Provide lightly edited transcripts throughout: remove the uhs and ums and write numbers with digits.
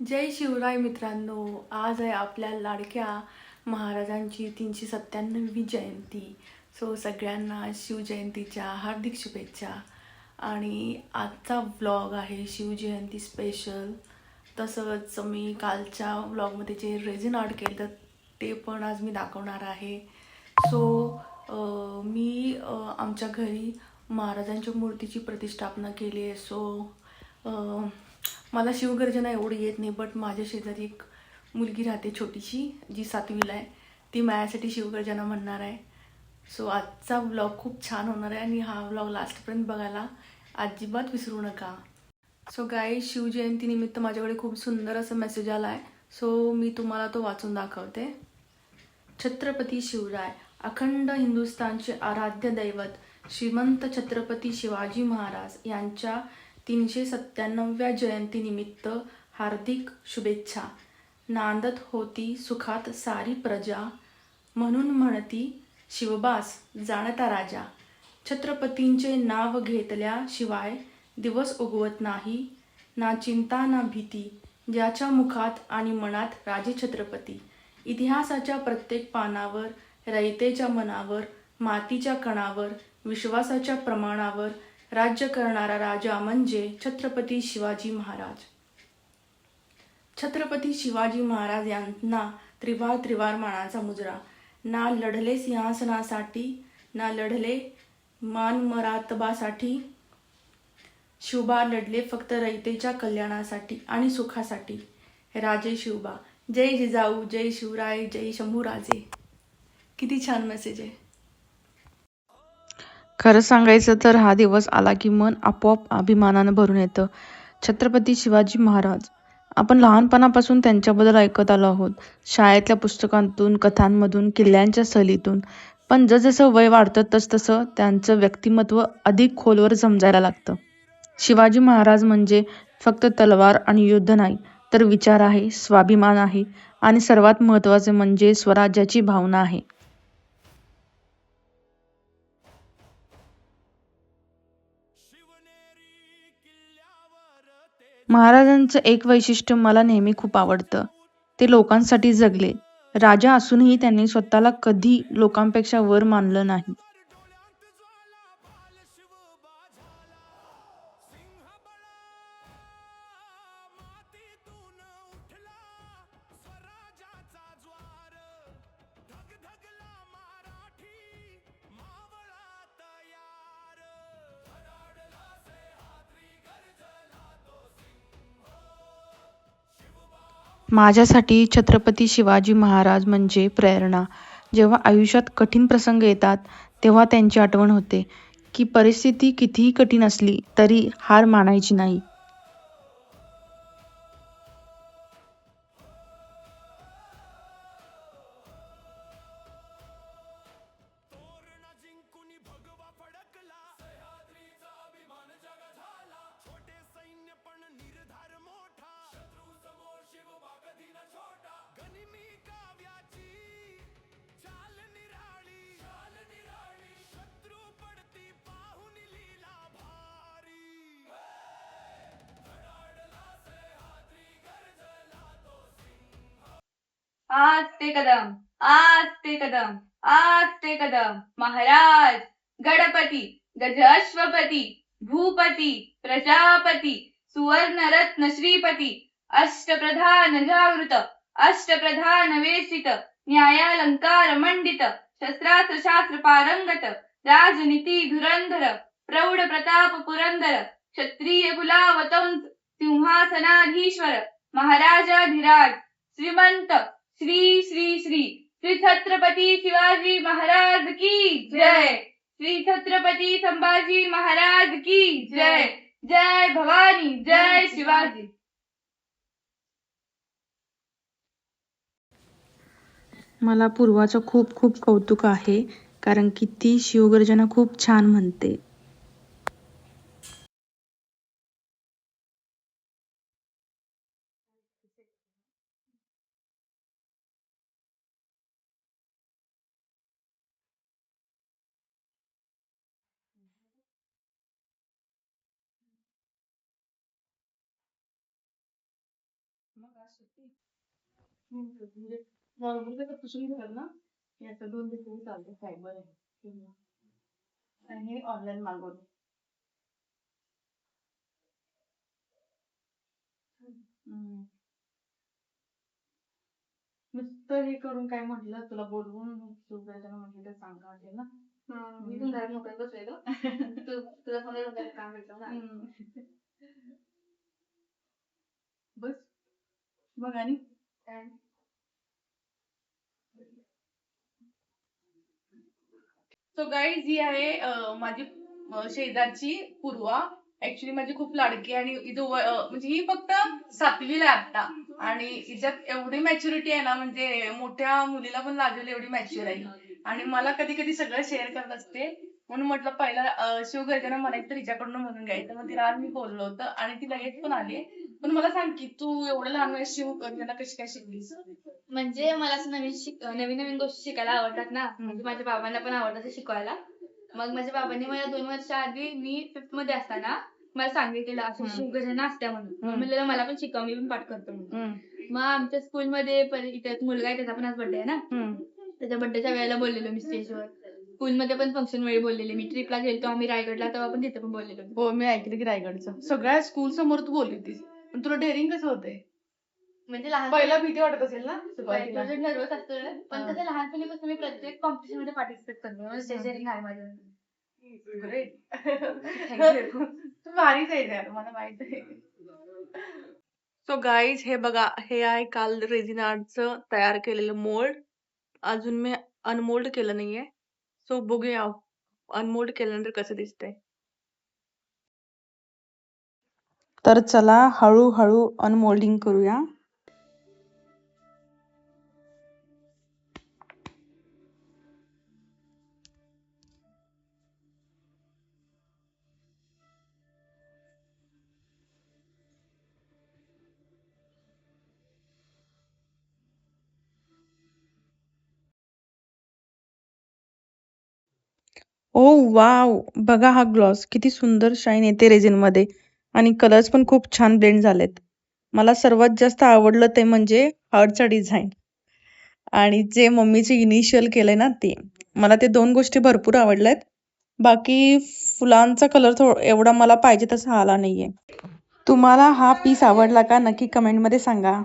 जय शिवराय मित्रांनो. आज आहे आपल्या लाडक्या महाराजांची 397वी जयंती. सगळ्यांना शिवजयंतीच्या हार्दिक शुभेच्छा. आणि आजचा व्लॉग आहे शिवजयंती स्पेशल. तसंच मी कालच्या व्लॉगमध्ये जे रेझिन आर्ट केलं ते पण आज मी दाखवणार आहे. मी आमच्या घरी महाराजांच्या मूर्तीची प्रतिष्ठापना केली आहे. मला शिवगर्जना एवढी येत नाही, बट माझ्या शेजारी एक मुलगी राहते छोटीशी, जी 7वीला आहे. ती माझ्यासाठी शिवगर्जना म्हणणार आहे. आजचा व्लॉग खूप छान होणार आहे आणि हा व्लॉग लास्टपर्यंत बघायला अजिबात विसरू नका. शिवजयंतीनिमित्त माझ्याकडे खूप सुंदर असा मेसेज आला आहे. मी तुम्हाला तो वाचून दाखवते. छत्रपती शिवराय, अखंड हिंदुस्थानचे आराध्य दैवत श्रीमंत छत्रपती शिवाजी महाराज यांच्या 397व्या जयंतीनिमित्त हार्दिक शुभेच्छा. नांदत होती सुखात सारी प्रजा, म्हणून म्हणती शिवबास जाणता राजा. छत्रपतींचे नाव घेतल्याशिवाय दिवस उगवत नाही, ना चिंता ना भीती, ज्याच्या मुखात आणि मनात राजे छत्रपती. इतिहासाच्या प्रत्येक पानावर, रयतेच्या मनावर, मातीच्या कणावर, विश्वासाच्या प्रमाणावर राज्य करणारा राजा म्हणजे छत्रपती शिवाजी महाराज. छत्रपती शिवाजी महाराज यांना त्रिवार मानाचा मुजरा. ना लढले सिंहासनासाठी, ना लढले मानमरातबासाठी. शिवबा लढले फक्त रयतेच्या कल्याणासाठी आणि सुखासाठी. राजे शिवबा. जय जिजाऊ, जय शिवराय, जय शंभूराजे. किती छान मेसेज आहे. खरं सांगायचं तर हा दिवस आला की मन आपोआप अभिमानानं भरून येतं. छत्रपती शिवाजी महाराज, आपण लहानपणापासून त्यांच्याबद्दल ऐकत आलो आहोत. शाळेतल्या पुस्तकांतून, कथांमधून, किल्ल्यांच्या सहलीतून. पण जसजसं वय वाढतं तसतसं त्यांचं व्यक्तिमत्व अधिक खोलवर समजायला लागतं. शिवाजी महाराज म्हणजे फक्त तलवार आणि युद्ध नाही, तर विचार आहे, स्वाभिमान आहे आणि सर्वात महत्त्वाचे म्हणजे स्वराज्याची भावना आहे. महाराजांचं एक वैशिष्ट्य मला नेहमी खूप आवडतं. ते लोकांसाठी जगले. राजा असूनही त्यांनी स्वतःला कधी लोकांपेक्षा वर मानलं नाही. माझ्यासाठी छत्रपती शिवाजी महाराज म्हणजे प्रेरणा. जेव्हा आयुष्यात कठीण प्रसंग येतात, तेव्हा त्यांची आठवण होते की परिस्थिती कितीही कठीण असली तरी हार मानायची नाही. आज ते कदम, आज ते कदम, आज ते कदम. महाराज, गणपती, गजअश्वपती, भूपती, प्रजापती, सुवर्णरत्न श्रीपती, अष्टप्रधान जागृत, अष्टप्रधान वेसित, न्यायालंकार मंडित, शस्त्रास्त्र शास्त्र पारंगत, राजनीती धुरंधर, प्रौढ प्रताप पुरंदर, क्षत्रिय कुलावतंस, सिंहासनाधीश्वर, महाराजाधिराज, श्रीमंत श्री श्री श्री श्री छत्रपती शिवाजी महाराज की जय. श्री छत्रपती संभाजी महाराज की जय. जय भवानी, जय शिवाजी. मला पूर्वाचं खूप खूप कौतुक आहे, कारण की ती शिवगर्जना खूप छान म्हणते. मग आज सुट्टी. म्हणजे नॉर्मल कसं पुसून घेतात ना, याचं 2 दिवसांनी चालतं, फायबर आहे. आणि हे ऑनलाईन मागवलं. हम्म. नुसतं हे करून काय म्हटलं, तुला बोलवून शिवराजाला म्हटलं तर चांगलं वाटेल ना. मी पण घरात मोकळ्यात बसलेलो. तुझा फोन येऊन काम भेटलं ना. बस मग आणि काय? सो गाईज ही आहे माझी शेजारची पूर्वा. ऍक्च्युली माझी खूप लाडकी आणि म्हणजे ही फक्त 7वीला आहे आता. आणि हिच्यात एवढी मॅच्युरिटी आहे ना, म्हणजे मोठ्या मुलीला पण लागेल एवढी मॅच्युअर आहे. आणि मला कधी कधी सगळं शेअर करत असते. म्हणून म्हटलं पहिला शिवगर्जना म्हणायचं तर हिच्याकडून म्हणून घ्यायचं. मग तिला आज मी बोललो होतं आणि ती लगेच पण आली. पण मला सांग की तू एवढं लहान वयात शिवगर्जना कशी काय शिकलीस? म्हणजे मला असं नवीन नवीन गोष्टी शिकायला आवडतात ना. म्हणजे माझ्या बाबांना पण आवडतं शिकवायला. मग माझ्या बाबांनी मला 2 वर्ष आधी मी 5th मध्ये असताना मला सांगितलेलं असं शिवगर्जना असत्या म्हणून. मग म्हणलेलं मला पण शिकव, मी पण पाठ करतो म्हणून. मग आमच्या स्कूलमध्ये इथे एक मुलगा आहे, त्याचा पण आज बर्थडे आहे ना. त्याच्या बर्थडेच्या वेळेला बोललेलो मी स्टेजवर. स्कूलमध्ये पण फंक्शन वेळी बोललेले मी. ट्रिपला गेलतो आम्ही रायगडला, तेव्हा पण तिथे पण बोललेलो मी. हो, मी ऐकलं की रायगडचं. सगळ्या स्कूल समोर तू बोलली होतीस. पण तुला डेअरिंग कसं होतंय? म्हणजे लहान पहिला भीती वाटत असेल ना सुरुवातीला? थोडं नर्वस असतो रे. पण कसं लहानपणीपासून मी प्रत्येक कॉम्पिटिशन मध्ये पार्टिसिपेट करतो. स्टेज डेअरिंग आहे माझं. ग्रेट. तू भारीच आहे यार, मला माहित आहे. सो गाईज हे बघा, हे आहे काल रेझिन आर्टचं तयार केलेलं मोल्ड. अजून मी अनमोल्ड केलं नाहीये. सो बघूया अनमोल्ड केल्यानंतर कसं दिसतंय. तर चला हळूहळू अनमोल्डिंग करूया. ओ वाव, बघा हा ग्लॉस किती सुंदर शाईन येते रेझिन मध्ये आणि कलर्स पण खूप छान ब्लेंड झालेत. मला सर्वात जास्त आवडलं ते म्हणजे हार्टचा डिझाईन आणि जे मम्मीचे इनिशियल केलंय ना ते. मला ते 2 गोष्टी भरपूर आवडल्यात. बाकी फुलांचा कलर एवढा मला पाहिजे तसा आला नाहीये. तुम्हाला हा पीस आवडला का नक्की कमेंट मध्ये सांगा.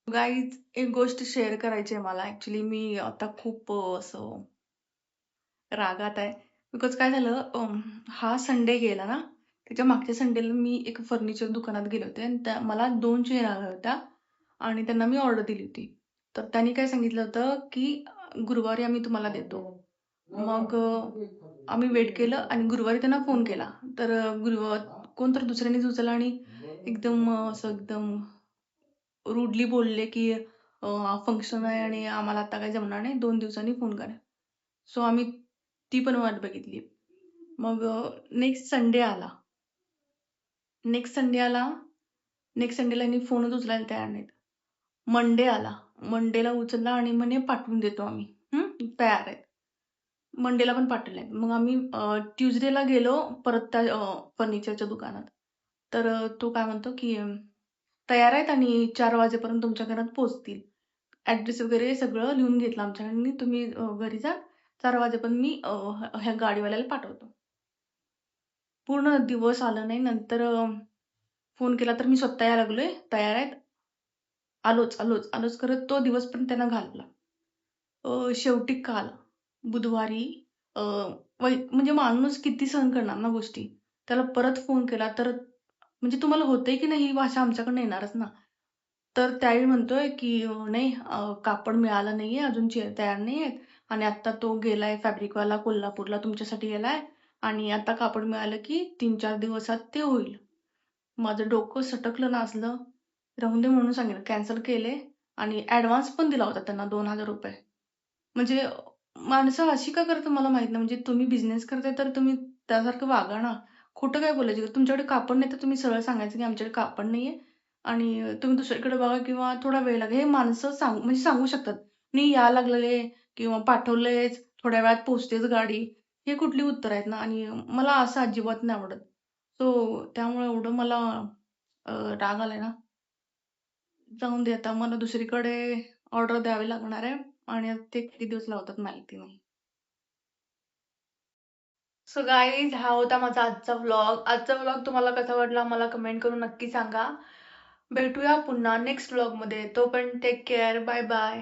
गाईज एक गोष्ट शेअर करायची आहे मला. ऍक्च्युली मी आता खूप असं रागात आहे. बिकॉज काय झालं, हा संडे गेला ना, त्याच्या मागच्या संडेला मी एक फर्निचर दुकानात गेले होते आणि मला 2 चेअर हव्या होत्या आणि त्यांना मी ऑर्डर दिली होती. तर त्यांनी काय सांगितलं होतं की गुरुवारी आम्ही तुम्हाला देतो. मग आम्ही वेट केलं आणि गुरुवारी त्यांना फोन केला. तर कोणतर दुसऱ्यानेच उचलला आणि असं एकदम रूडली बोलले की फंक्शन आहे आणि आम्हाला आता काही जमणार नाही, 2 दिवसांनी फोन करा. सो आम्ही ती पण वाट बघितली. मग नेक्स्ट संडे आला. नेक्स्ट संडेला यांनी फोनच उचलायला तयार नाहीत. मंडे आला. मंडेला उचलला आणि म्हणे पाठवून देतो आम्ही. तयार आहेत. मंडेला पण पाठवलंय. मग आम्ही ट्युजडेला गेलो परत त्या फर्निचरच्या दुकानात. तर तो काय म्हणतो की तयार आहेत आणि 4 वाजेपर्यंत तुमच्या घरात पोहोचतील. ऍड्रेस वगैरे सगळं लिहून घेतलं आमच्याकडे. तुम्ही घरी जा. 4 वाजेपर्यंत मी ह्या गाडीवाल्याला पाठवतो. पूर्ण दिवस आलं नाही. नंतर फोन केला तर मी स्वतः यायला लागलोय, तयार आहेत, आलोच करत तो दिवस पण त्यांना घालवला. शेवटी काल बुधवारी म्हणजे माणूस किती सहन करणार ना गोष्टी. त्याला परत फोन केला तर म्हणजे तुम्हाला होतंय की नाही ही भाषा आमच्याकडनं येणारच ना. तर त्यावेळी म्हणतोय की नाही, कापड मिळालं नाहीये अजून, चेअर तयार नाहीयेत आणि आता तो गेलाय फॅब्रिकवाला कोल्हापूरला तुमच्यासाठी गेलाय आणि आता कापड मिळालं की 3-4 दिवसात ते होईल. माझं डोकं सटकलं नाचलं. राहून दे म्हणून सांगितलं, कॅन्सल केले आणि ऍडव्हान्स पण दिला होता त्यांना 2,000 रुपये. म्हणजे माणसं अशी का करतात मला माहित नाही. म्हणजे तुम्ही बिझनेस करताय तर तुम्ही त्यासारखं वागा ना. खोटं काय बोलायचं? तुमच्याकडे कापड नाही तर तुम्ही सरळ सांगायचं की आमच्याकडे कापड नाहीये आणि तुम्ही दुसरीकडे बघा किंवा थोडा वेळ लागेल. हे माणसं म्हणजे सांगू शकतात. "मी यायला लागलेले किंवा पाठवलेच, थोड्या वेळात पोहोचतेच गाडी." हे कुठली उत्तरं आहेत ना आणि मला असं अजिबात नाही आवडत. सो त्यामुळे एवढं मला राग आलाय ना, जाऊन दे आता. मला दुसरीकडे ऑर्डर द्यावी लागणार आहे आणि ते किती दिवस लावतात माहिती नाही. सो गाईज हा होता माझा आजचा व्लॉग. आजचा व्लॉग तुम्हाला कसा वाटला मला कमेंट करून नक्की सांगा. भेटूया पुन्हा नेक्स्ट व्लॉगमध्ये. तोपर्यंत टेक केअर. Bye bye.